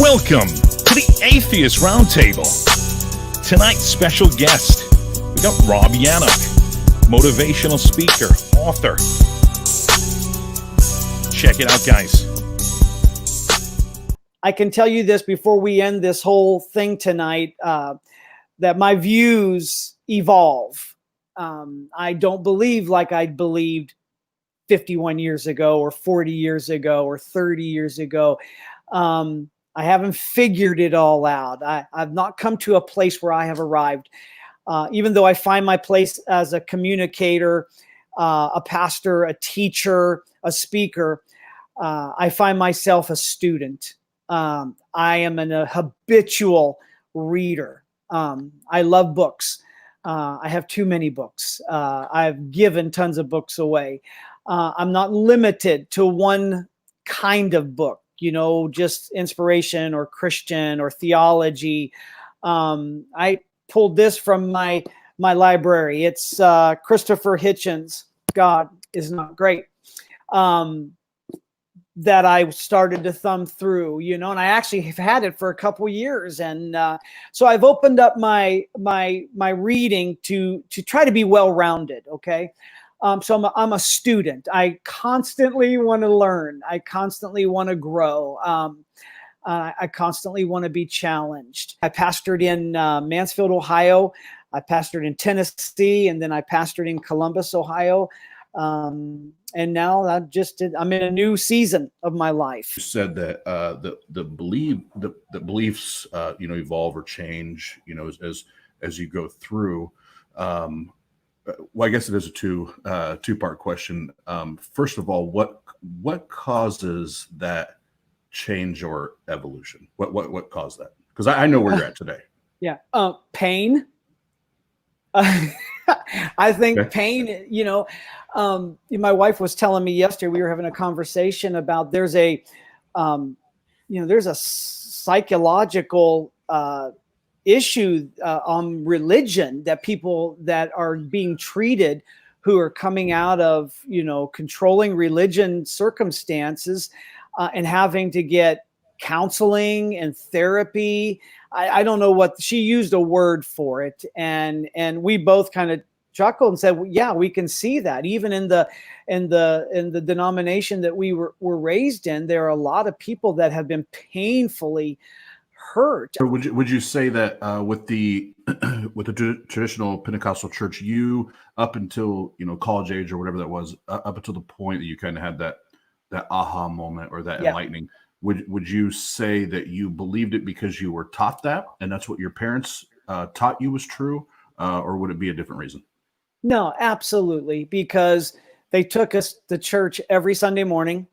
Welcome to the Atheist Roundtable. Tonight's special guest, we got Rob Yannock, motivational speaker, author. Check it out, guys. I can tell you this before we end this whole thing tonight, that my views evolve. I don't believe like I believed 51 years ago or 40 years ago or 30 years ago. I haven't figured it all out. I've not come to a place where I have arrived. Even though I find my place as a communicator, a pastor, a teacher, a speaker, I find myself a student. I am a habitual reader. I love books. I have too many books. I've given tons of books away. I'm not limited to one kind of book, just inspiration or Christian or theology. I pulled this from my library. It's Christopher Hitchens' God is Not Great. That I started to thumb through, and I actually have had it for a couple years. And so I've opened up my reading to try to be well-rounded. Okay. So I'm a student. I constantly want to learn. I constantly want to grow. I constantly want to be challenged. I pastored in Mansfield, Ohio. I pastored in Tennessee, and then I pastored in Columbus, Ohio. And now I'm in a new season of my life. You said that the beliefs evolve or change as you go through. Well, I guess it is a two-part question. First of all, what causes that change or evolution? What caused that? Because I know where you're at today. Yeah, pain. I think pain, my wife was telling me yesterday, we were having a conversation about there's a psychological issue on religion, that people that are being treated who are coming out of, controlling religion circumstances and having to get counseling and therapy. I don't know what she used a word for it. And we both kind of chuckled and said, well, yeah, we can see that even in the denomination that we were raised in, there are a lot of people that have been painfully hurt. Would you say that with the traditional Pentecostal church, you up until college age or whatever that was, up until the point that you kind of had that aha moment or that enlightening, would you say that you believed it because you were taught that and that's what your parents taught you was true, or would it be a different reason? No, absolutely, because they took us to church every Sunday morning,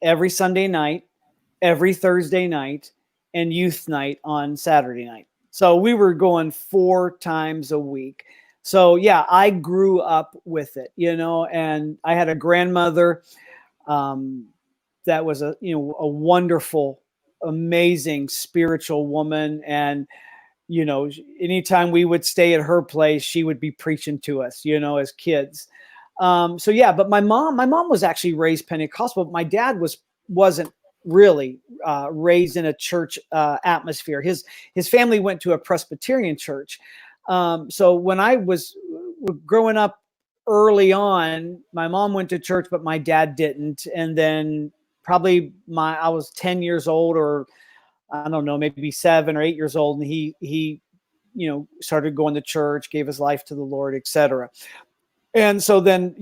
every Sunday night, every Thursday night, and youth night on Saturday night. So we were going 4 times a week. So yeah, I grew up with it, and I had a grandmother that was a wonderful, amazing spiritual woman. And, anytime we would stay at her place, she would be preaching to us, as kids. So yeah, but my mom was actually raised Pentecostal, but my dad wasn't really raised in a church atmosphere. His family went to a Presbyterian church. So when I was growing up early on, my mom went to church, but my dad didn't. And then probably I was 10 years old, or I don't know, maybe 7 or 8 years old. And he started going to church, gave his life to the Lord, etc. And so then,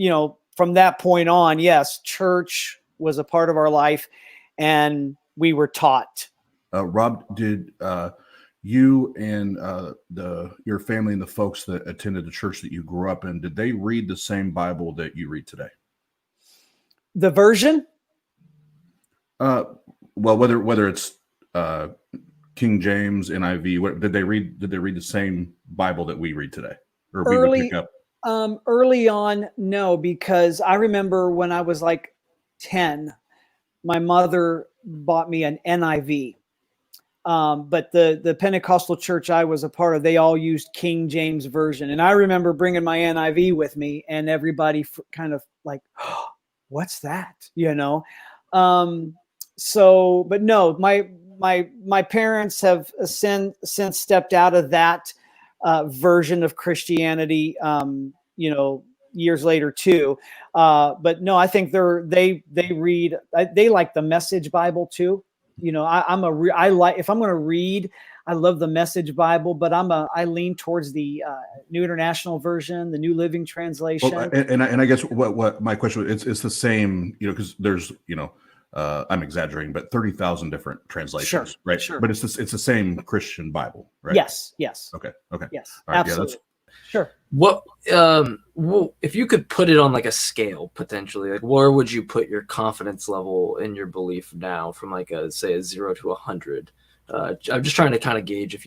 from that point on, yes, church was a part of our life and we were taught. Rob, did you and your family and the folks that attended the church that you grew up in, did they read the same Bible that you read today? The version? Well, whether it's King James, NIV, did they read the same Bible that we read today? Or we pick up? Early on, no, because I remember when I was like 10, my mother bought me an NIV. But the Pentecostal church I was a part of, they all used King James Version. And I remember bringing my NIV with me and everybody kind of like, oh, what's that? So, but no, my parents have since stepped out of that version of Christianity. Years later too. But no, I think they read. They like the Message Bible too. I like, if I'm going to read, I love the Message Bible, but I lean towards the New International Version, the New Living Translation. Well, and I guess what my question was, it's the same, because there's, I'm exaggerating, but 30,000 different translations, Sure, right? sure. But it's the same Christian Bible, right? Yes. Okay. Yes, All right, absolutely. Sure. What if you could put it on like a scale potentially, like where would you put your confidence level in your belief now from like say a 0 to 100? I'm just trying to kind of gauge if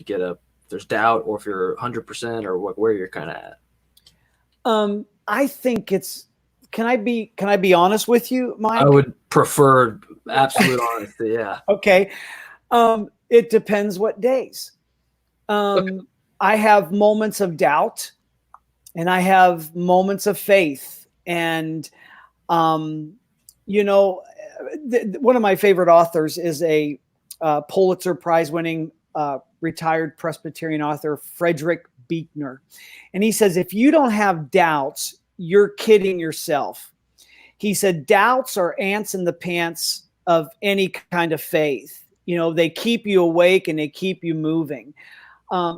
there's doubt or if you're 100% or where you're kind of at. I think can I be honest with you, Mike? I would prefer absolute honesty. Yeah. Okay. It depends what days. Okay. I have moments of doubt and I have moments of faith. And, one of my favorite authors is a Pulitzer Prize winning retired Presbyterian author, Frederick Buechner. And he says, if you don't have doubts, you're kidding yourself. He said, doubts are ants in the pants of any kind of faith. They keep you awake and they keep you moving.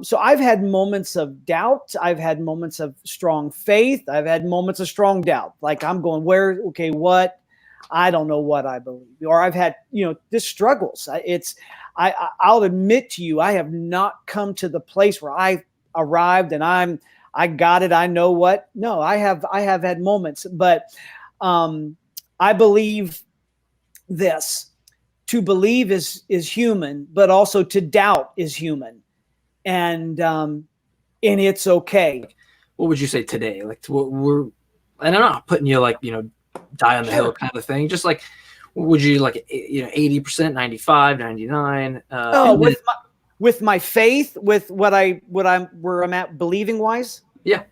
So I've had moments of doubt. I've had moments of strong faith. I've had moments of strong doubt. Like I'm going, what? I don't know what I believe. Or I've had, this struggles. I'll admit to you, I have not come to the place where I arrived and I got it. I know what. No, I have had moments, but I believe this. To believe is human, but also to doubt is human. And it's okay. What would you say today? Like and I'm not putting you like, die on the hill kind of thing. Just like, would you like, 80%, 95, 99? With my faith, with where I'm at believing wise. Yeah.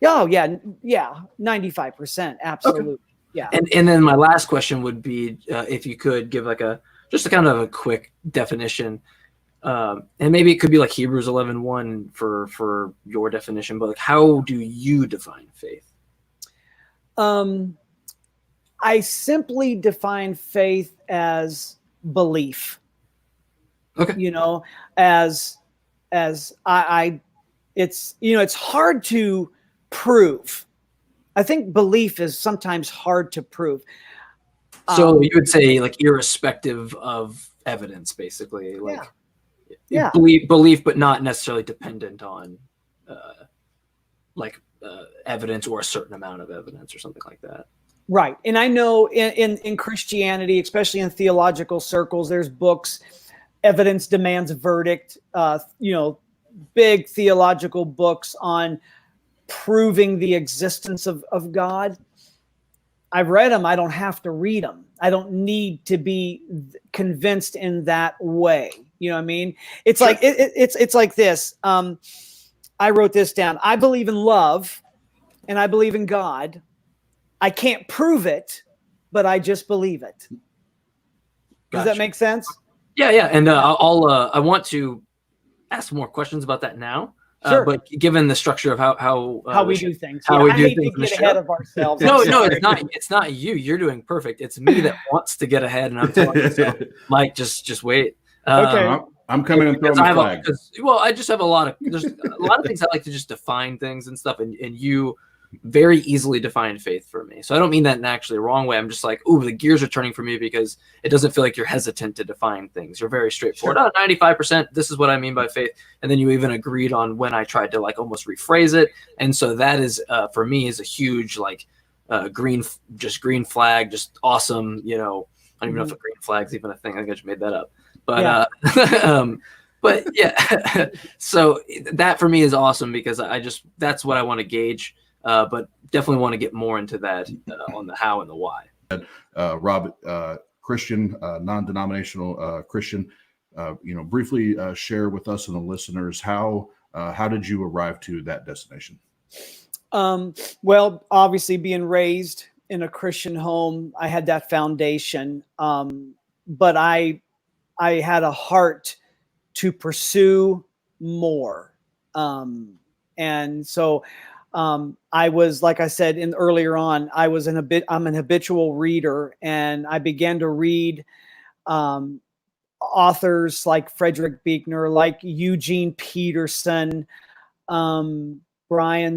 Oh yeah. 95%. Absolutely. Okay. Yeah. And then my last question would be, if you could give like just a kind of a quick definition. And maybe it could be like Hebrews 11:1 for your definition, but like, how do you define faith? I simply define faith as belief. Okay. As it's hard to prove. I think belief is sometimes hard to prove. So you would say like irrespective of evidence, basically, like. Yeah. Belief, but not necessarily dependent on evidence or a certain amount of evidence or something like that. Right. And I know in Christianity, especially in theological circles, there's books, Evidence Demands a Verdict, big theological books on proving the existence of God. I've read them. I don't have to read them. I don't need to be convinced in that way. You know what I mean? It's sure. Like it's like this. I wrote this down. I believe in love, and I believe in God. I can't prove it, but I just believe it. Does that make sense? Yeah. And I want to ask more questions about that now. Sure. But given the structure of how we do things, I hate to get ahead of ourselves. No, it's not you. You're doing perfect. It's me that wants to get ahead, and I'm telling myself, Mike, just wait. Okay. I'm coming and throwing the flag. I just have there's a lot of things I like to just define things and stuff, and you very easily define faith for me. So I don't mean that in actually a wrong way. I'm just like, ooh, the gears are turning for me because it doesn't feel like you're hesitant to define things. You're very straightforward. Sure. 95%, this is what I mean by faith. And then you even agreed on when I tried to like almost rephrase it. And so that is, for me, is a huge like green flag, just awesome. I don't even know if a green flag is even a thing. I think I just made that up. But but yeah, so that for me is awesome because that's what I want to gauge. But definitely want to get more into that on the how and the why. Rob, Christian, non-denominational Christian, briefly share with us and the listeners how did you arrive to that destination? Well, obviously being raised in a Christian home, I had that foundation. But I I had a heart to pursue more. And so I was, like I said earlier on, I'm an habitual reader, and I began to read authors like Frederick Buechner, like Eugene Peterson, Brian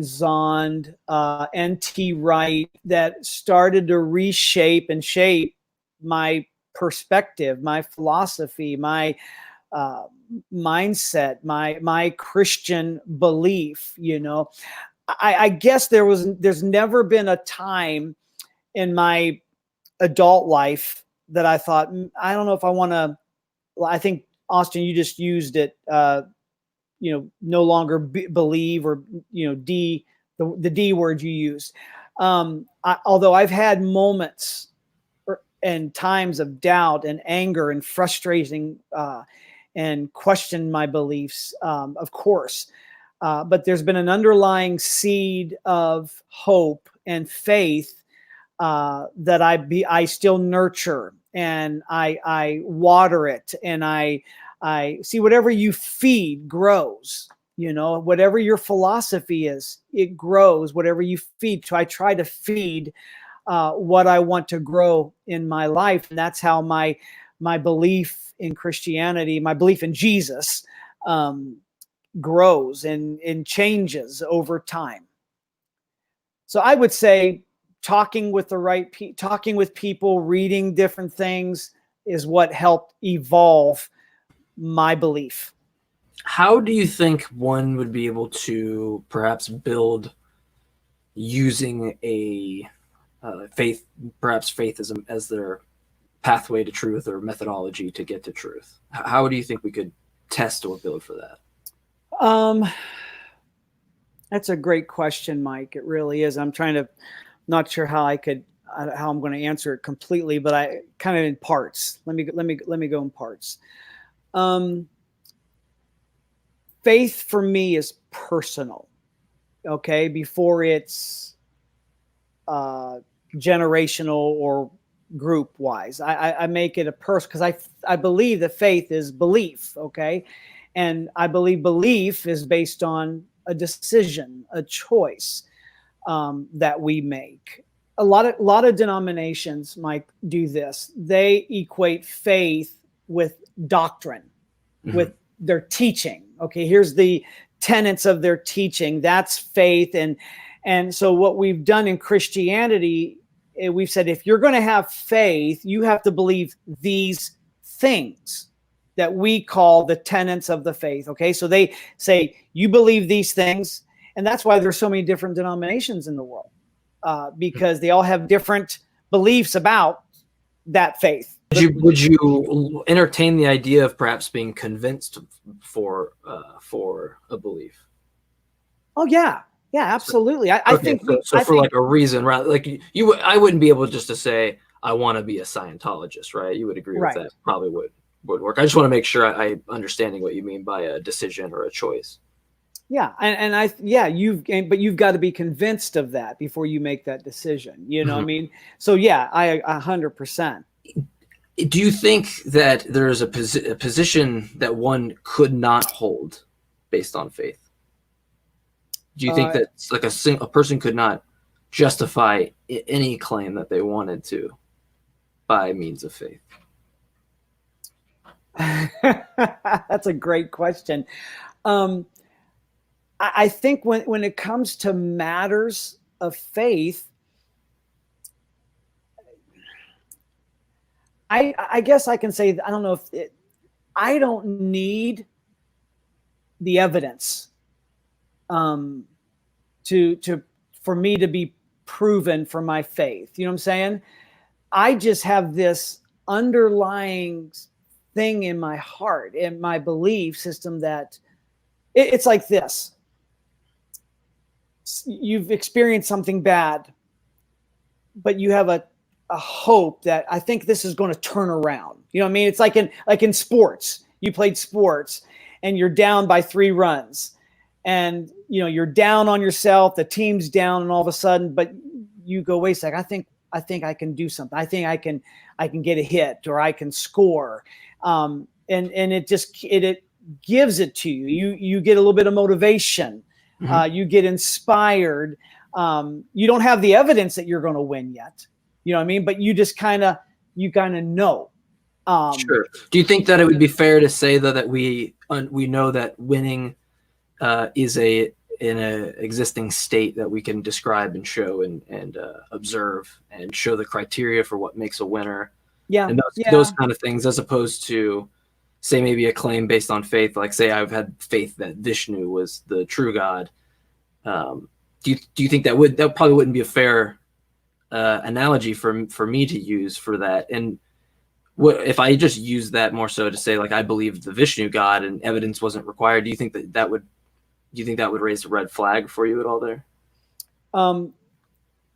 Zond, N.T. Wright, that started to reshape and shape my perspective, my philosophy, my mindset, my Christian belief. You know, I guess there's never been a time in my adult life that I thought, I don't know if I want to. Well, I think, Austin, you just used it. No longer believe, or the D word you used. Although I've had moments and times of doubt and anger and frustrating and question my beliefs, of course. But there's been an underlying seed of hope and faith that I still nurture, and I water it, and I see whatever you feed grows. Whatever your philosophy is, it grows. Whatever you feed. So I try to feed what I want to grow in my life, and that's how my belief in Christianity, my belief in Jesus, grows and changes over time. So I would say talking with people, reading different things is what helped evolve my belief. How do you think one would be able to perhaps build using a faithism as their pathway to truth or methodology to get to truth? How do you think we could test or build for that? That's a great question, Mike. It really is. I'm not sure how I'm going to answer it completely, but I kind of in parts. Let me go in parts. Faith for me is personal. Okay, before it's generational or group wise. I make it a person, because I believe that faith is belief. Okay, and I believe belief is based on a decision, a choice that we make. A lot of denominations might do this. They equate faith with doctrine, with their teaching. Okay, here's the tenets of their teaching. That's faith. And so what we've done in Christianity, we've said, if you're going to have faith, you have to believe these things that we call the tenets of the faith. Okay, so they say you believe these things, and that's why there's so many different denominations in the world, because they all have different beliefs about that faith. Would you entertain the idea of perhaps being convinced for a belief? Oh yeah, absolutely. I think for like a reason, right? Like I wouldn't be able just to say I want to be a Scientologist, right? You would agree with that? Probably would work. I just want to make sure I'm understanding what you mean by a decision or a choice. Yeah, but you've got to be convinced of that before you make that decision. You know what I mean? So yeah, I 100%. Do you think that there's a position that one could not hold based on faith? Do you think that like a person could not justify any claim that they wanted to by means of faith? That's a great question. I think when it comes to matters of faith, I guess I can say, I don't know if I don't need the evidence for me to be proven for my faith. You know what I'm saying? I just have this underlying thing in my heart, in my belief system, that it's like this. You've experienced something bad, but you have a hope that I think this is going to turn around. You know what I mean? It's like in sports. You played sports and you're down by 3 runs, and you're down on yourself, the team's down, and all of a sudden, but you go, wait a sec, I think I think I can do something. I think I can get a hit, or I can score. And it gives it to you. You get a little bit of motivation. You get inspired. You don't have the evidence that you're going to win yet. You know what I mean? But you just kind of know. Sure. Do you think that it would be fair to say though that we know that winning is in a existing state that we can describe and show and observe and show the criteria for what makes a winner? Yeah. And those kind of things, as opposed to say maybe a claim based on faith, like say I've had faith that Vishnu was the true God. Do you think that probably wouldn't be a fair analogy for me to use for that? And what if I just use that more so to say like I believe the Vishnu God and evidence wasn't required? Do you think that would raise a red flag for you at all there?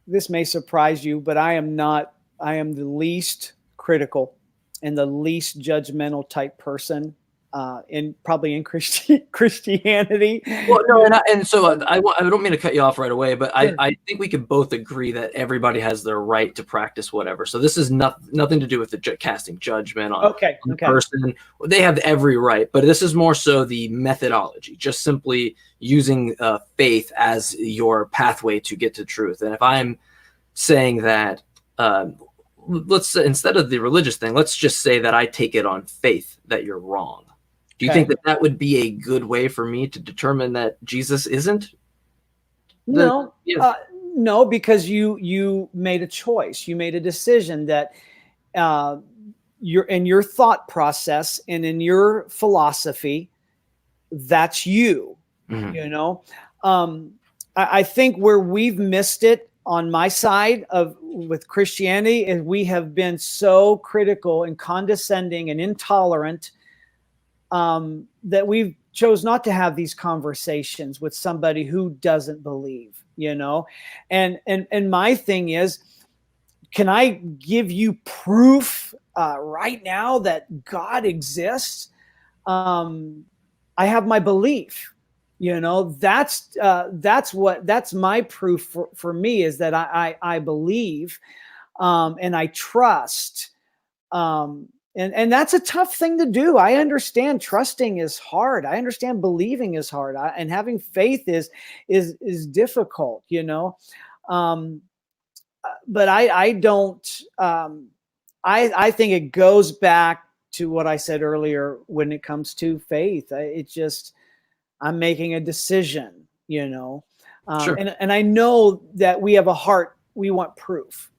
This may surprise you, but I am the least critical and the least judgmental type person in Christianity. Well, no, and so I don't mean to cut you off right away, but sure. I think we could both agree that everybody has their right to practice whatever. So this is nothing to do with the casting judgment on the person. They have every right, but this is more so the methodology, just simply using faith as your pathway to get to truth. And if I'm saying that, let's instead of the religious thing, let's just say that I take it on faith that you're wrong. Do you think that would be a good way for me to determine that Jesus isn't? No, no, because you made a choice. You made a decision that you're in your thought process and in your philosophy. That's you. Mm-hmm. You know, I think where we've missed it on my side with Christianity is we have been so critical and condescending and intolerant. That we've chose not to have these conversations with somebody who doesn't believe, you know, and my thing is, can I give you proof right now that God exists? I have my belief, you know, that's my proof for me is that I believe, and I trust, And that's a tough thing to do. I understand trusting is hard. I understand believing is hard. And having faith is difficult, you know. But I don't. I think it goes back to what I said earlier when it comes to faith. I'm making a decision, you know. Sure. And I know that we have a heart. We want proof.